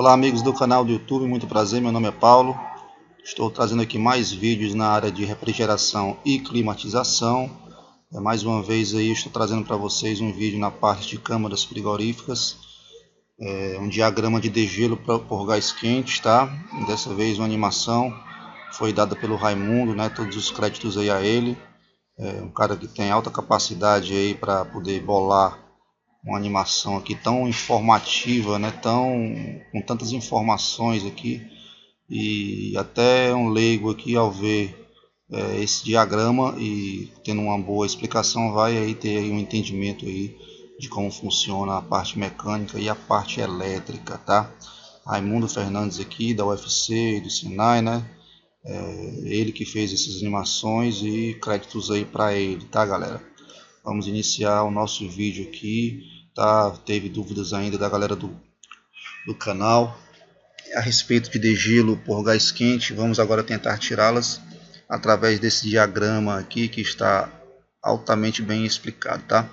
Olá amigos do canal do YouTube, muito prazer, meu nome é Paulo. Estou trazendo aqui mais vídeos na área de refrigeração e climatização. Mais uma vez aí estou trazendo para vocês um vídeo na parte de câmaras frigoríficas. Um diagrama de degelo por gás quente, tá? Dessa vez uma animação foi dada pelo Raimundo, né? Todos os créditos aí a ele. Um cara que tem alta capacidade aí para poder bolar uma animação aqui tão informativa, né? Com tantas informações aqui, e até um leigo aqui ao ver esse diagrama e tendo uma boa explicação vai aí ter aí um entendimento aí de como funciona a parte mecânica e a parte elétrica, tá? Raimundo Fernandes aqui da UFC, do Sinai, né? Ele que fez essas animações e créditos aí para ele, tá, galera? Vamos iniciar o nosso vídeo aqui, tá? Teve dúvidas ainda da galera do canal a respeito de degelo por gás quente. Vamos agora tentar tirá-las através desse diagrama aqui que está altamente bem explicado, tá?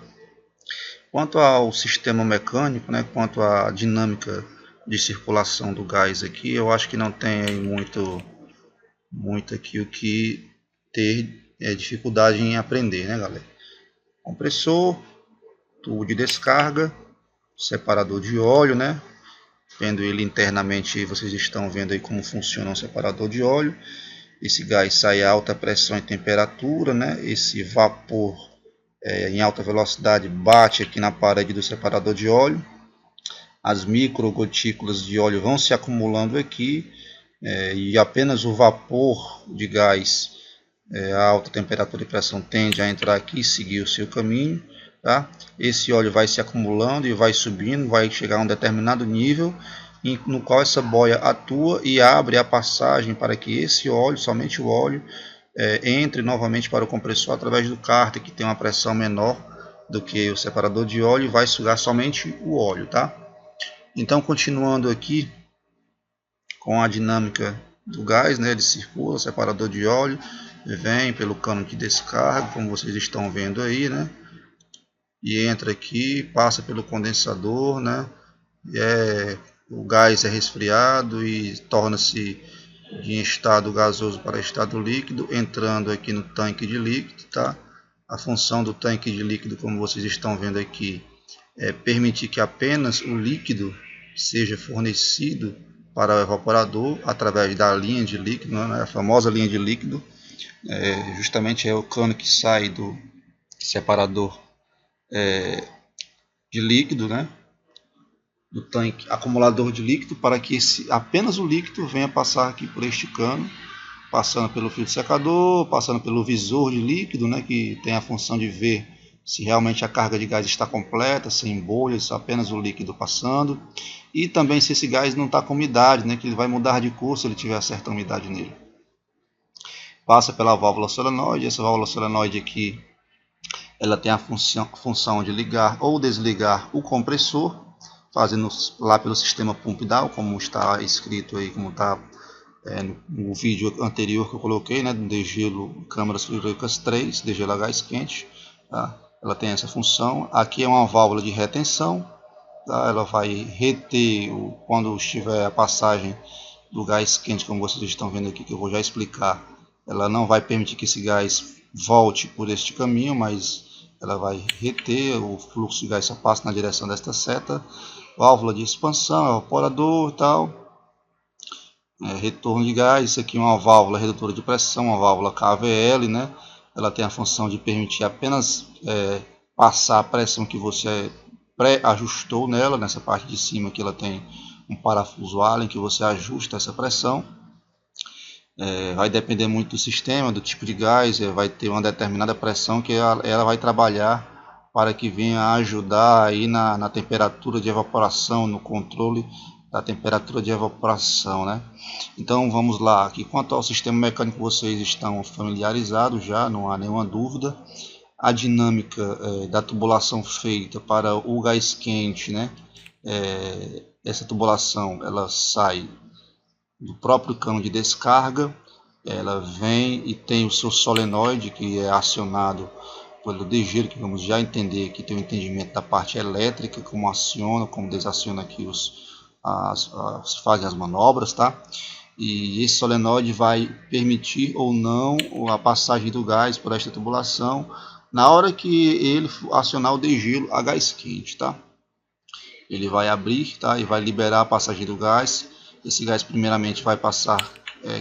Quanto ao sistema mecânico, né, quanto à dinâmica de circulação do gás aqui, eu acho que não tem aí muito aqui o que ter dificuldade em aprender, né, galera? Compressor, tubo de descarga, separador de óleo, né? Vendo ele internamente, vocês estão vendo aí como funciona o separador de óleo. Esse gás sai a alta pressão e temperatura, né? Esse vapor em alta velocidade bate aqui na parede do separador de óleo. As microgotículas de óleo vão se acumulando aqui e apenas o vapor de gás a alta temperatura e pressão tende a entrar aqui e seguir o seu caminho, tá? Esse óleo vai se acumulando e vai subindo, vai chegar a um determinado nível no qual essa boia atua e abre a passagem para que esse óleo, somente o óleo, entre novamente para o compressor através do cárter, que tem uma pressão menor do que o separador de óleo, e vai sugar somente o óleo, tá? Então, continuando aqui com a dinâmica do gás, né? Ele circula, o separador de óleo vem pelo cano de descarga, como vocês estão vendo aí, né? E entra aqui, passa pelo condensador, né? O gás é resfriado e torna-se de estado gasoso para estado líquido, entrando aqui no tanque de líquido, tá? A função do tanque de líquido, como vocês estão vendo aqui, é permitir que apenas o líquido seja fornecido para o evaporador através da linha de líquido, né? A famosa linha de líquido. Justamente é o cano que sai do separador de líquido, né, do tanque acumulador de líquido, para que apenas o líquido venha passar aqui por este cano, passando pelo filtro secador, passando pelo visor de líquido, né, que tem a função de ver se realmente a carga de gás está completa, sem bolhas, apenas o líquido passando, e também se esse gás não está com umidade, né, que ele vai mudar de cor se ele tiver certa umidade nele. Passa pela válvula solenoide. Essa válvula solenoide aqui, ela tem a função de ligar ou desligar o compressor, fazendo lá pelo sistema pump down, como está escrito aí, como está no vídeo anterior que eu coloquei, né, do degelo câmaras frigoríficas 3, degelo a gás quente, tá? Ela tem essa função. Aqui é uma válvula de retenção, tá? Ela vai reter quando estiver a passagem do gás quente, como vocês estão vendo aqui, que eu vou já explicar. Ela não vai permitir que esse gás volte por este caminho, mas ela vai reter o fluxo de gás, só passa na direção desta seta. Válvula de expansão, evaporador e tal. Retorno de gás. Isso aqui é uma válvula redutora de pressão, uma válvula KVL, né? Ela tem a função de permitir apenas passar a pressão que você pré-ajustou nela. Nessa parte de cima aqui ela tem um parafuso Allen que você ajusta essa pressão. Vai depender muito do sistema, do tipo de gás, vai ter uma determinada pressão que ela vai trabalhar para que venha ajudar aí na temperatura de evaporação, no controle da temperatura de evaporação, né? Então vamos lá, aqui quanto ao sistema mecânico vocês estão familiarizados já, não há nenhuma dúvida. A dinâmica da tubulação feita para o gás quente, né? Essa tubulação ela sai do próprio cano de descarga, ela vem e tem o seu solenoide que é acionado pelo degelo, que vamos já entender, que tem o entendimento da parte elétrica, como aciona, como desaciona aqui se fazem as manobras, tá? E esse solenoide vai permitir ou não a passagem do gás por esta tubulação na hora que ele acionar o degelo a gás quente, tá? Ele vai abrir, tá? E vai liberar a passagem do gás. Esse gás primeiramente vai passar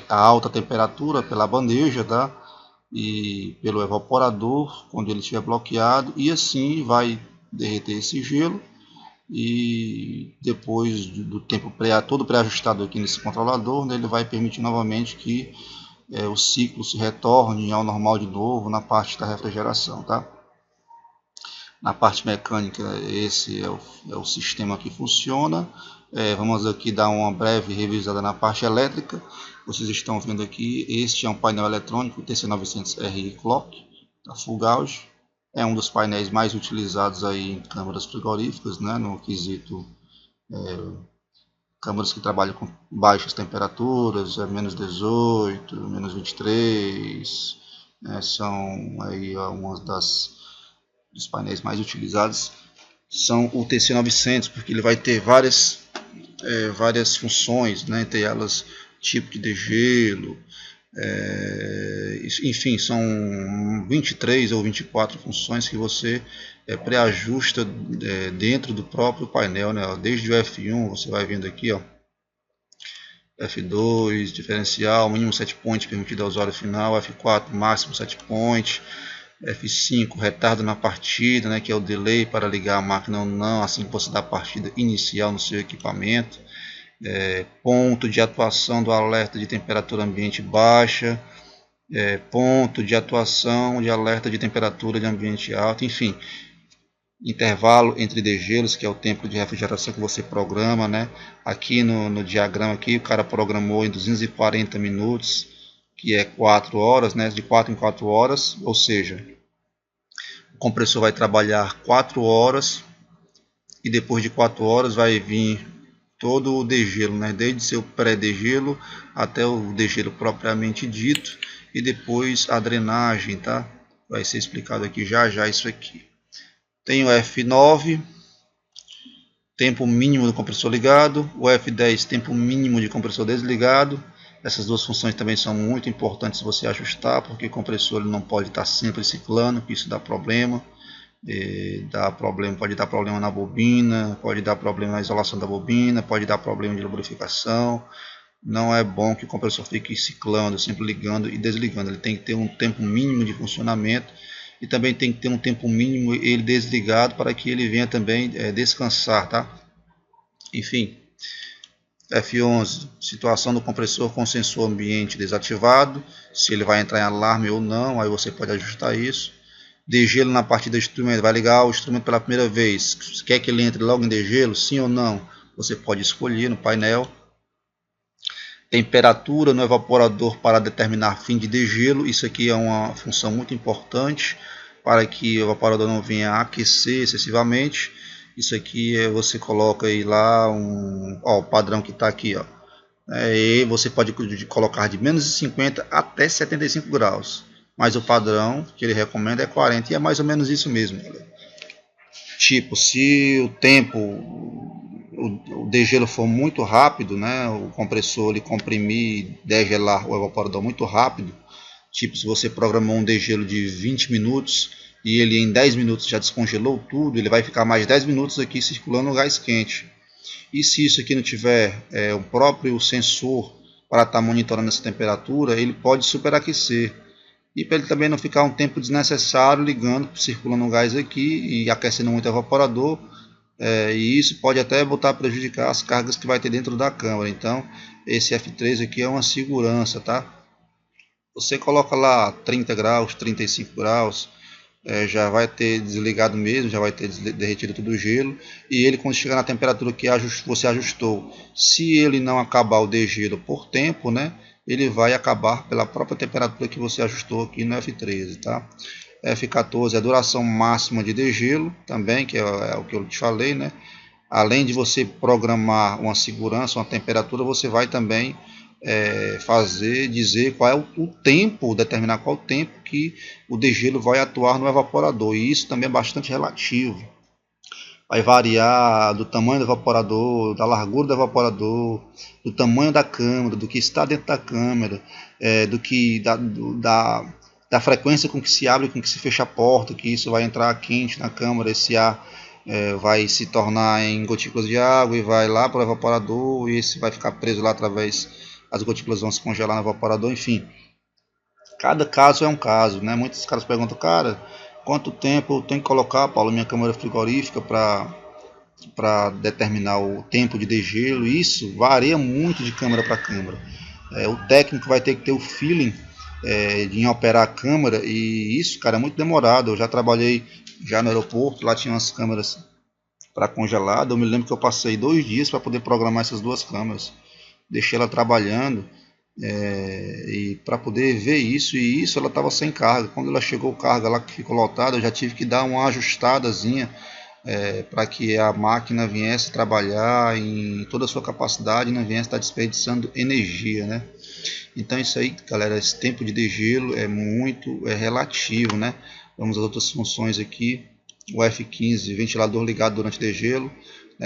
a alta temperatura pela bandeja, tá? E pelo evaporador quando ele estiver bloqueado, e assim vai derreter esse gelo. E depois do tempo todo pré-ajustado aqui nesse controlador, né, ele vai permitir novamente que o ciclo se retorne ao normal de novo na parte da refrigeração, tá? Na parte mecânica, esse é o sistema que funciona. Vamos aqui dar uma breve revisada na parte elétrica. Vocês estão vendo aqui, este é um painel eletrônico TC900RI Clock da Full Gauge. É um dos painéis mais utilizados aí em câmaras frigoríficas, né, no quesito câmaras que trabalham com baixas temperaturas, menos 18, menos 23, são aí algumas dos painéis mais utilizados. São o TC900, porque ele vai ter várias funções, né, entre elas tipo de degelo, enfim, são 23 ou 24 funções que você pré-ajusta dentro do próprio painel, né? Desde o F1, você vai vendo aqui, ó, F2, diferencial, mínimo set point permitido ao usuário final, F4, máximo set point, F5, retardo na partida, né, que é o delay para ligar a máquina ou não, assim que você dá a partida inicial no seu equipamento. Ponto de atuação do alerta de temperatura ambiente baixa, ponto de atuação de alerta de temperatura de ambiente alto, enfim, intervalo entre degelos, que é o tempo de refrigeração que você programa, né? Aqui no diagrama aqui, o cara programou em 240 minutos, que é 4 horas, né? De 4 em 4 horas, ou seja, o compressor vai trabalhar 4 horas e depois de 4 horas vai vir todo o degelo, né? Desde seu pré-degelo até o degelo propriamente dito, e depois a drenagem, tá? Vai ser explicado aqui já já isso aqui. Tem o F9, tempo mínimo do compressor ligado, o F10, tempo mínimo de compressor desligado. Essas duas funções também são muito importantes você ajustar, porque o compressor ele não pode estar sempre ciclando, que isso dá problema. Pode dar problema na bobina, pode dar problema na isolação da bobina, pode dar problema de lubrificação. Não é bom que o compressor fique ciclando, sempre ligando e desligando. Ele tem que ter um tempo mínimo de funcionamento e também tem que ter um tempo mínimo ele desligado para que ele venha também descansar, tá? Enfim, F11, situação do compressor com sensor ambiente desativado, se ele vai entrar em alarme ou não, aí você pode ajustar isso. Degelo na partida do instrumento, vai ligar o instrumento pela primeira vez, quer que ele entre logo em degelo, sim ou não, você pode escolher no painel. Temperatura no evaporador para determinar fim de degelo, isso aqui é uma função muito importante para que o evaporador não venha a aquecer excessivamente. Isso aqui você coloca aí lá o padrão que está aqui, ó. E você pode colocar de menos de 50 até 75 graus. Mas o padrão que ele recomenda é 40 e é mais ou menos isso mesmo. Tipo, se o tempo, o degelo for muito rápido, né, o compressor ele comprimir e degelar o evaporador muito rápido, tipo, se você programou um degelo de 20 minutos e ele em 10 minutos já descongelou tudo, ele vai ficar mais 10 minutos aqui circulando o gás quente. E se isso aqui não tiver o próprio sensor para estar monitorando essa temperatura, ele pode superaquecer. E para ele também não ficar um tempo desnecessário ligando, circulando o gás aqui e aquecendo muito o evaporador, e isso pode até prejudicar as cargas que vai ter dentro da câmara. Então esse F3 aqui é uma segurança, tá? Você coloca lá 30 graus, 35 graus, já vai ter desligado mesmo, já vai ter derretido todo o gelo, e ele quando chegar na temperatura que você ajustou, se ele não acabar o degelo por tempo, né, ele vai acabar pela própria temperatura que você ajustou aqui no F13, tá? F14 é a duração máxima de degelo, também, que é o que eu te falei, né? Além de você programar uma segurança, uma temperatura, você vai também dizer qual é o tempo, determinar qual o tempo que o degelo vai atuar no evaporador, e isso também é bastante relativo. vai variar do tamanho do evaporador, da largura do evaporador, do tamanho da câmara, do que está dentro da câmara, da frequência com que se abre e com que se fecha a porta, que isso vai entrar quente na câmara, esse ar vai se tornar em gotículas de água e vai lá para o evaporador, e esse vai ficar preso lá através, as gotículas vão se congelar no evaporador, enfim. Cada caso é um caso, né? Muitos caras perguntam, cara, quanto tempo eu tenho que colocar, Paulo, minha câmara frigorífica para determinar o tempo de degelo? Isso varia muito de câmara para câmara. O técnico vai ter que ter o feeling em operar a câmara, e isso, cara, é muito demorado. Eu já trabalhei já no aeroporto, lá tinha umas câmaras para congelado. Eu me lembro que eu passei 2 dias para poder programar essas 2 câmaras. Deixei ela trabalhando e para poder ver isso, e isso ela estava sem carga. Quando ela chegou carga lá que ficou lotada, eu já tive que dar uma ajustadazinha para que a máquina viesse trabalhar em toda a sua capacidade e não viesse estar desperdiçando energia, né? Então isso aí, galera, esse tempo de degelo é muito relativo, né? Vamos às outras funções aqui. O F15, ventilador ligado durante degelo,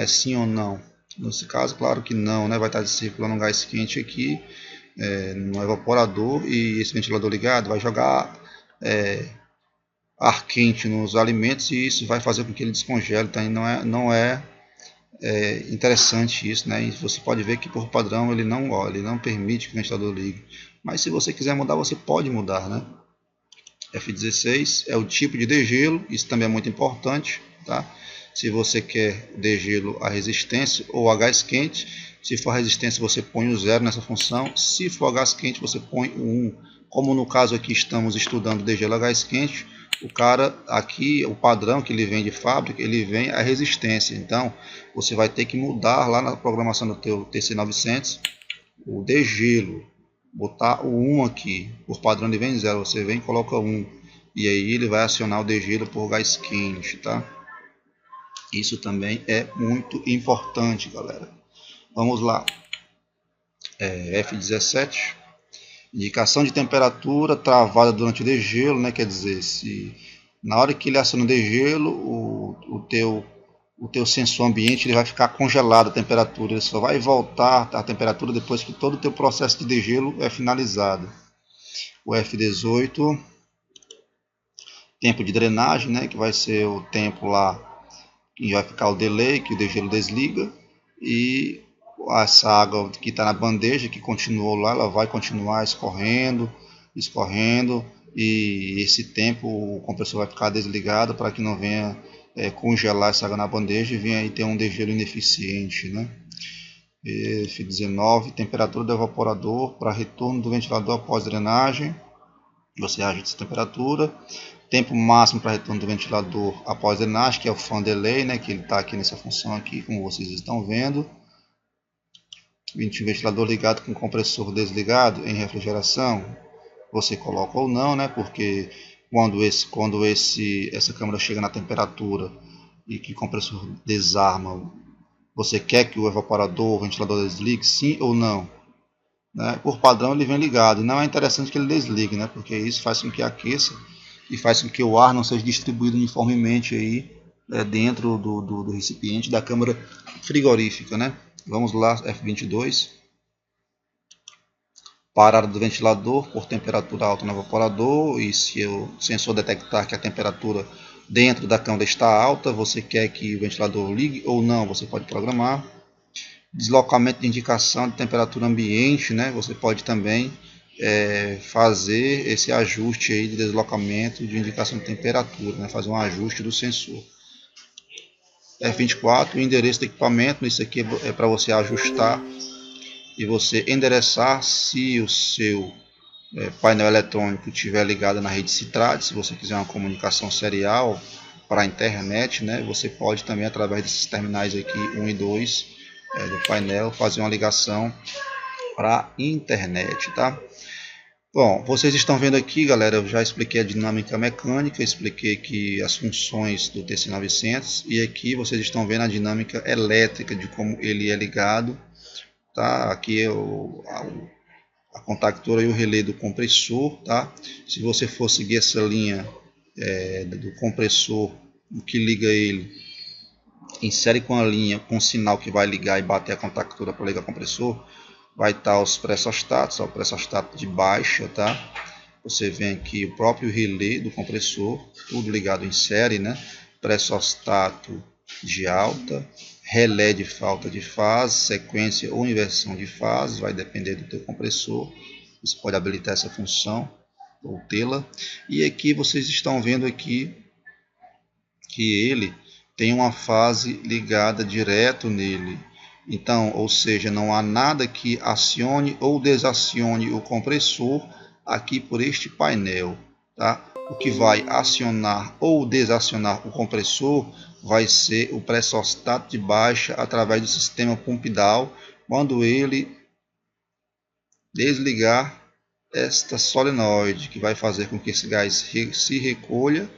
sim ou não? Nesse caso, claro que não, né? Vai estar circulando um gás quente aqui no evaporador, e esse ventilador ligado vai jogar ar quente nos alimentos, e isso vai fazer com que ele descongele. Então não é interessante isso, né? E você pode ver que por padrão ele não permite que o ventilador ligue, mas se você quiser mudar, você pode mudar, né? F16 é o tipo de degelo, isso também é muito importante, tá? Se você quer degelo a resistência ou a gás quente, se for a resistência você põe o 0 nessa função, se for a gás quente você põe o 1. Como no caso aqui estamos estudando degelo a gás quente, o cara aqui, o padrão que ele vem de fábrica, ele vem a resistência. Então você vai ter que mudar lá na programação do teu TC900 o degelo, botar o 1 aqui, por padrão ele vem 0, você vem e coloca 1, e aí ele vai acionar o degelo por gás quente, tá? Isso também é muito importante, galera. Vamos lá. F17, indicação de temperatura travada durante o degelo, né? Quer dizer, se na hora que ele aciona o degelo, o teu sensor ambiente ele vai ficar congelado a temperatura, ele só vai voltar a temperatura depois que todo o teu processo de degelo é finalizado. O F18, tempo de drenagem, né, que vai ser o tempo lá que vai ficar o delay, que o degelo desliga, e essa água que está na bandeja, que continuou lá, ela vai continuar escorrendo, e esse tempo o compressor vai ficar desligado para que não venha congelar essa água na bandeja e venha aí ter um degelo ineficiente, né? F19, temperatura do evaporador para retorno do ventilador após drenagem, você ajusta essa temperatura. Tempo máximo para retorno do ventilador após drenagem, que é o fan delay, né, que ele está aqui nessa função aqui, como vocês estão vendo. Ventilador ligado com compressor desligado em refrigeração, você coloca ou não, né, porque quando essa câmara chega na temperatura e que o compressor desarma, você quer que o evaporador, o ventilador desligue, sim ou não? Né? Por padrão ele vem ligado, e não é interessante que ele desligue, né, porque isso faz com que aqueça e faz com que o ar não seja distribuído uniformemente aí, dentro do recipiente da câmara frigorífica, né? Vamos lá, F22. Parada do ventilador por temperatura alta no evaporador, e se o sensor detectar que a temperatura dentro da câmara está alta, você quer que o ventilador ligue ou não, você pode programar. Deslocamento de indicação de temperatura ambiente, né? Você pode também fazer esse ajuste aí de deslocamento de indicação de temperatura, né? Fazer um ajuste do sensor. F24, o endereço do equipamento, isso aqui é para você ajustar e você endereçar se o seu painel eletrônico estiver ligado na rede Citrad. Se você quiser uma comunicação serial para a internet, né? Você pode também, através desses terminais aqui 1 e 2 do painel, fazer uma ligação para a internet, tá? Bom, vocês estão vendo aqui, galera, eu já expliquei a dinâmica mecânica, expliquei aqui as funções do TC900, e aqui vocês estão vendo a dinâmica elétrica de como ele é ligado, tá? Aqui é a contactora e o relé do compressor, tá? Se você for seguir essa linha do compressor, o que liga ele insere com a linha, com o sinal que vai ligar e bater a contactura para ligar o compressor, vai estar os pressostatos, ó, o pressostato de baixa, tá? Você vem aqui o próprio relé do compressor, tudo ligado em série, né? Pressostato de alta, relé de falta de fase, sequência ou inversão de fase, vai depender do teu compressor. Você pode habilitar essa função ou tê-la. E aqui vocês estão vendo aqui que ele tem uma fase ligada direto nele. Então, ou seja, não há nada que acione ou desacione o compressor aqui por este painel, tá? O que vai acionar ou desacionar o compressor vai ser o pressostato de baixa através do sistema pump down, quando ele desligar esta solenoide, que vai fazer com que esse gás se recolha.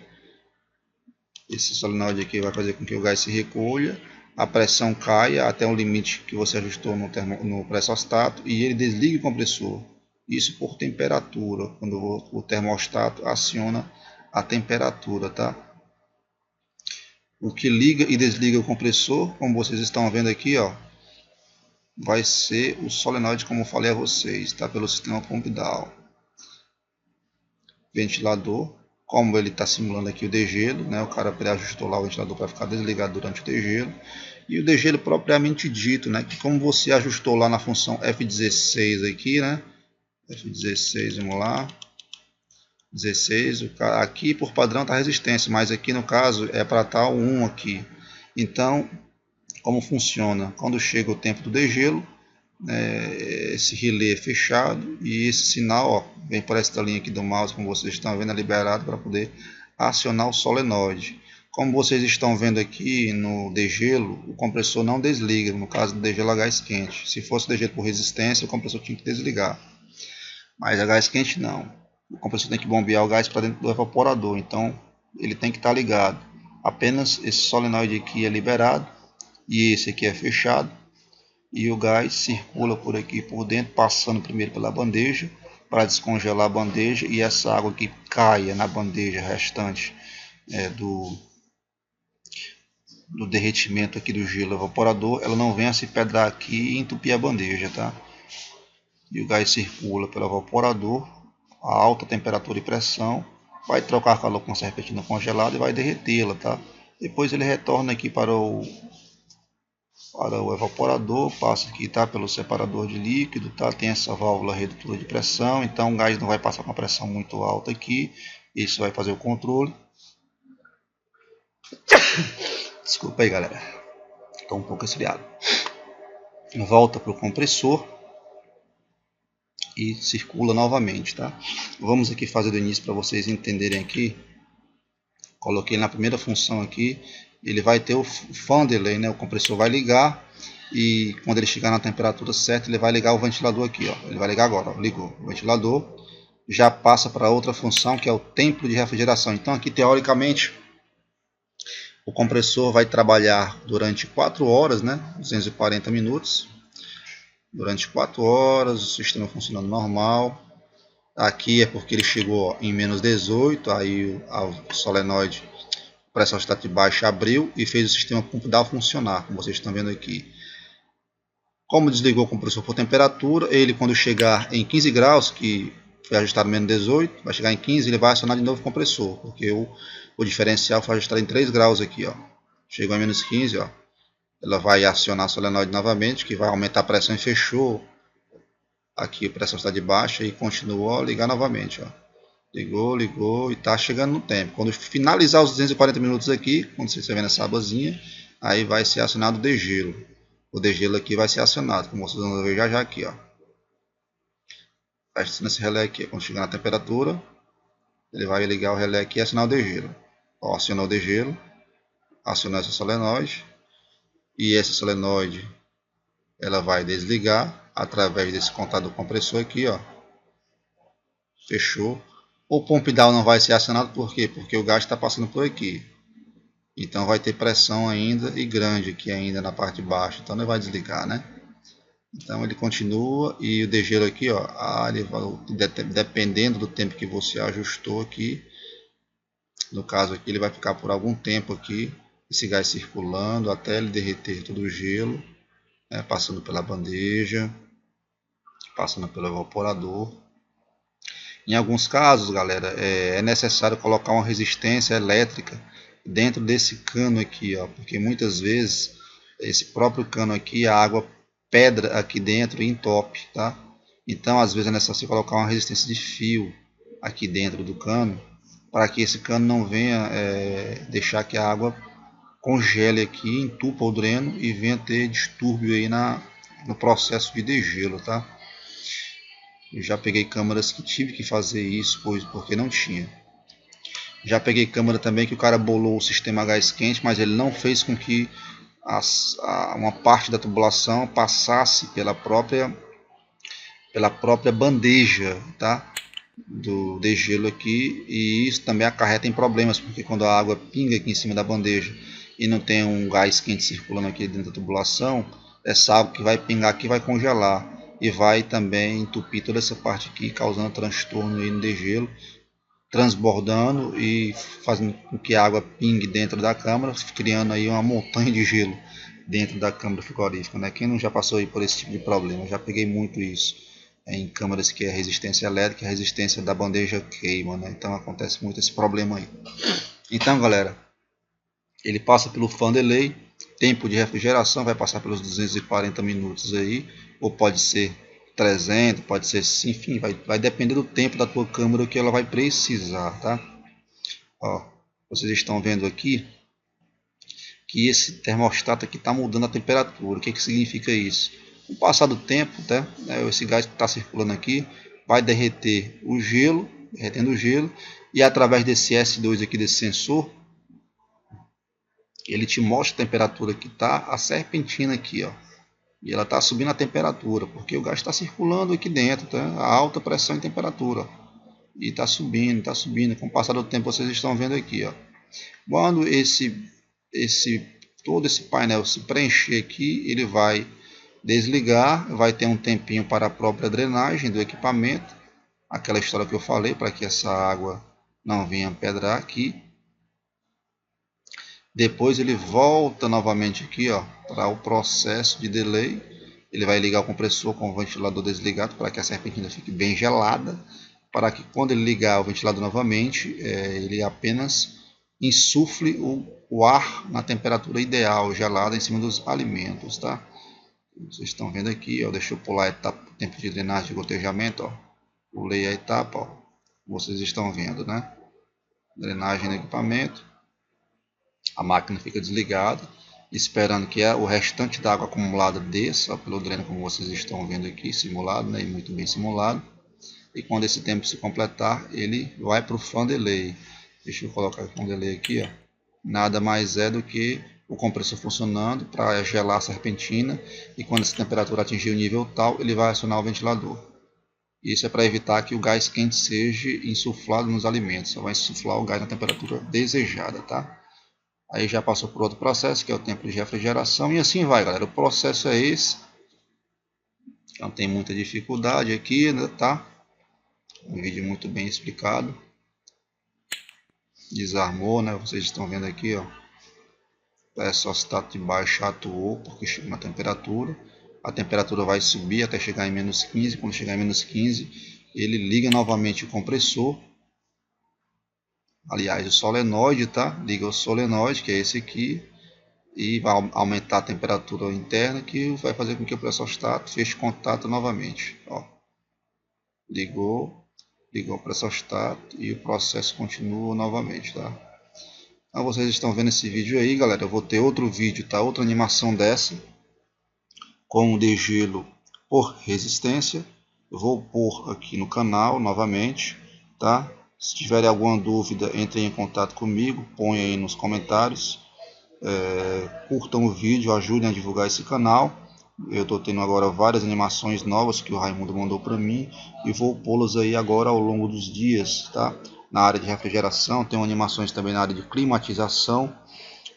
Esse solenoide aqui vai fazer com que o gás se recolha, a pressão caia até um limite que você ajustou no pressostato e ele desliga o compressor. Isso por temperatura, quando o termostato aciona a temperatura, tá? O que liga e desliga o compressor, como vocês estão vendo aqui, ó, vai ser o solenoide, como eu falei a vocês, tá? Pelo sistema pump down. Ventilador, como ele está simulando aqui o degelo, né? O cara ajustou lá o ventilador para ficar desligado durante o degelo. E o degelo propriamente dito, né? Que como você ajustou lá na função F16 aqui, né? F16, vamos lá. 16, aqui por padrão está resistência, mas aqui no caso é para estar o 1 aqui. Então, como funciona? Quando chega o tempo do degelo, esse relé é fechado e esse sinal, ó, vem por esta linha aqui do mouse, como vocês estão vendo, é liberado para poder acionar o solenoide. Como vocês estão vendo aqui no degelo, o compressor não desliga, no caso do degelo a gás quente. Se fosse degelo por resistência, o compressor tinha que desligar. Mas a gás quente não. O compressor tem que bombear o gás para dentro do evaporador, então ele tem que estar ligado. Apenas esse solenoide aqui é liberado e esse aqui é fechado. E o gás circula por aqui por dentro, passando primeiro pela bandeja para descongelar a bandeja e essa água que caia na bandeja restante do derretimento aqui do gelo evaporador, ela não venha se pedrar aqui e entupir a bandeja, tá? E o gás circula pelo evaporador a alta temperatura e pressão, vai trocar calor com serpentina congelada e vai derretê-la, tá? Depois ele retorna aqui para o evaporador, passa aqui, tá, pelo separador de líquido, tá? Tem essa válvula redutora de pressão, então o gás não vai passar com uma pressão muito alta aqui, isso vai fazer o controle. Desculpa aí, galera, estou um pouco resfriado. Volta para o compressor e circula novamente, tá? Vamos aqui fazer do início para vocês entenderem aqui. Coloquei na primeira função aqui, ele vai ter o fan delay, né? O compressor vai ligar e quando ele chegar na temperatura certa, ele vai ligar o ventilador aqui, ó. Ele vai ligar agora, ó. Ligou o ventilador, já passa para outra função que é o tempo de refrigeração. Então aqui teoricamente o compressor vai trabalhar durante 4 horas, né? 240 minutos. Durante 4 horas, o sistema funcionando normal. Aqui é porque ele chegou em menos 18, aí o solenoide, o pressostato de baixa abriu e fez o sistema pump down funcionar, como vocês estão vendo aqui. Como desligou o compressor por temperatura, ele quando chegar em 15 graus, que foi ajustado menos 18, vai chegar em 15, ele vai acionar de novo o compressor, porque o diferencial foi ajustado em 3 graus aqui, ó. Chegou em menos 15, ó. Ela vai acionar a solenoide novamente, que vai aumentar a pressão e fechou aqui a pressão está de baixa e continuou a ligar novamente, ó. Ligou e está chegando no tempo. Quando finalizar os 240 minutos aqui, quando você estiver vendo essa abazinha, aí vai ser acionado o degelo. O degelo aqui vai ser acionado, como vocês vão ver já aqui, ó. Vai acionando esse relé aqui, quando chegar na temperatura, ele vai ligar o relé aqui e acionar o degelo. Ó, acionou o degelo, acionou essa solenoide, e essa solenoide ela vai desligar através desse contador compressor aqui, ó. Fechou. O pump down não vai ser acionado, por quê? Porque o gás está passando por aqui. Então vai ter pressão ainda e grande aqui ainda na parte de baixo. Então não vai desligar, né? Então ele continua e o degelo aqui, ó, ele vai, dependendo do tempo que você ajustou aqui, no caso aqui ele vai ficar por algum tempo aqui esse gás circulando até ele derreter todo o gelo, né, passando pela bandeja, passando pelo evaporador. Em alguns casos, galera, é necessário colocar uma resistência elétrica dentro desse cano aqui, ó, porque muitas vezes esse próprio cano aqui, a água pedra aqui dentro e entope, tá? Então, às vezes é necessário colocar uma resistência de fio aqui dentro do cano, para que esse cano não venha deixar que a água congele aqui, entupa o dreno e venha ter distúrbio aí no processo de degelo, tá? Eu já peguei câmeras que tive que fazer isso, porque não tinha. Já peguei câmera também que o cara bolou o sistema gás quente, mas ele não fez com que uma parte da tubulação passasse pela própria bandeja, tá? Do degelo aqui, e isso também acarreta em problemas, porque quando a água pinga aqui em cima da bandeja e não tem um gás quente circulando aqui dentro da tubulação, essa água que vai pingar aqui vai congelar e vai também entupir toda essa parte aqui, causando transtorno aí no degelo, transbordando e fazendo com que a água pingue dentro da câmara, criando aí uma montanha de gelo dentro da câmara frigorífica, né? Quem não já passou aí por esse tipo de problema? Eu já peguei muito isso em câmaras que é resistência elétrica, a resistência da bandeja queima, né? Então acontece muito esse problema aí. Então, galera, ele passa pelo fan delay, tempo de refrigeração vai passar pelos 240 minutos aí, ou pode ser 300, pode ser, enfim, vai depender do tempo da tua câmera que ela vai precisar, tá? Ó, vocês estão vendo aqui que esse termostato aqui está mudando a temperatura. O que significa isso? Com o passar do tempo, tá? Esse gás que está circulando aqui vai derreter o gelo, derretendo o gelo, e através desse S2 aqui, desse sensor, ele te mostra a temperatura que está, a serpentina aqui, ó. E ela está subindo a temperatura, porque o gás está circulando aqui dentro, tá? A alta pressão e temperatura. E está subindo, está subindo. Com o passar do tempo, vocês estão vendo aqui, ó. Quando todo esse painel se preencher aqui, ele vai desligar, vai ter um tempinho para a própria drenagem do equipamento, aquela história que eu falei, para que essa água não venha pedrar aqui. Depois ele volta novamente aqui, ó, para o processo de delay. Ele vai ligar o compressor com o ventilador desligado para que a serpentina fique bem gelada, para que quando ele ligar o ventilador novamente, ele apenas insufle o ar na temperatura ideal, gelada, em cima dos alimentos, tá? Vocês estão vendo aqui, ó, deixa eu pular a etapa, tempo de drenagem de gotejamento, ó. Pulei a etapa, ó. Vocês estão vendo, né? Drenagem do equipamento. A máquina fica desligada, esperando que o restante da água acumulada desça pelo dreno, como vocês estão vendo aqui, simulado, né? E muito bem simulado. E quando esse tempo se completar, ele vai para o fan delay. Deixa eu colocar o fan delay aqui, ó. Nada mais é do que o compressor funcionando para gelar a serpentina, e quando essa temperatura atingir o nível tal, ele vai acionar o ventilador. Isso é para evitar que o gás quente seja insuflado nos alimentos, só vai insuflar o gás na temperatura desejada, tá? Aí já passou por outro processo, que é o tempo de refrigeração, e assim vai, galera. O processo é esse, não tem muita dificuldade aqui, né, tá? Um vídeo muito bem explicado. Desarmou, né? Vocês estão vendo aqui, ó. O termostato de baixo atuou porque chegou na temperatura. A temperatura vai subir até chegar em menos 15. Quando chegar em menos 15, ele liga novamente o compressor. Aliás, o solenoide, tá? Liga o solenoide, que é esse aqui, e vai aumentar a temperatura interna, que vai fazer com que o termostato feche contato novamente. Ó. Ligou o termostato e o processo continua novamente, tá? Então vocês estão vendo esse vídeo aí, galera. Eu vou ter outro vídeo, tá? Outra animação dessa, com o degelo por resistência. Eu vou pôr aqui no canal novamente, tá? Se tiverem alguma dúvida, entrem em contato comigo, ponham aí nos comentários. Curtam o vídeo, ajudem a divulgar esse canal. Eu estou tendo agora várias animações novas que o Raimundo mandou para mim, e vou pô-las aí agora ao longo dos dias, tá? Na área de refrigeração, tenho animações também na área de climatização.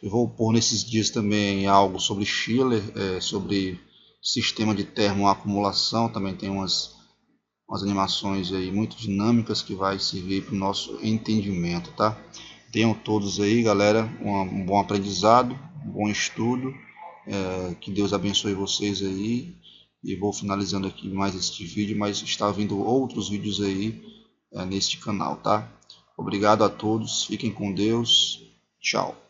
Eu vou pôr nesses dias também algo sobre chiller, sobre sistema de termoacumulação. Também tem umas animações aí muito dinâmicas que vai servir para o nosso entendimento, tá? Tenham todos aí, galera, um bom aprendizado, um bom estudo. Que Deus abençoe vocês aí. E vou finalizando aqui mais este vídeo, mas está vindo outros vídeos aí neste canal, tá? Obrigado a todos, fiquem com Deus, tchau.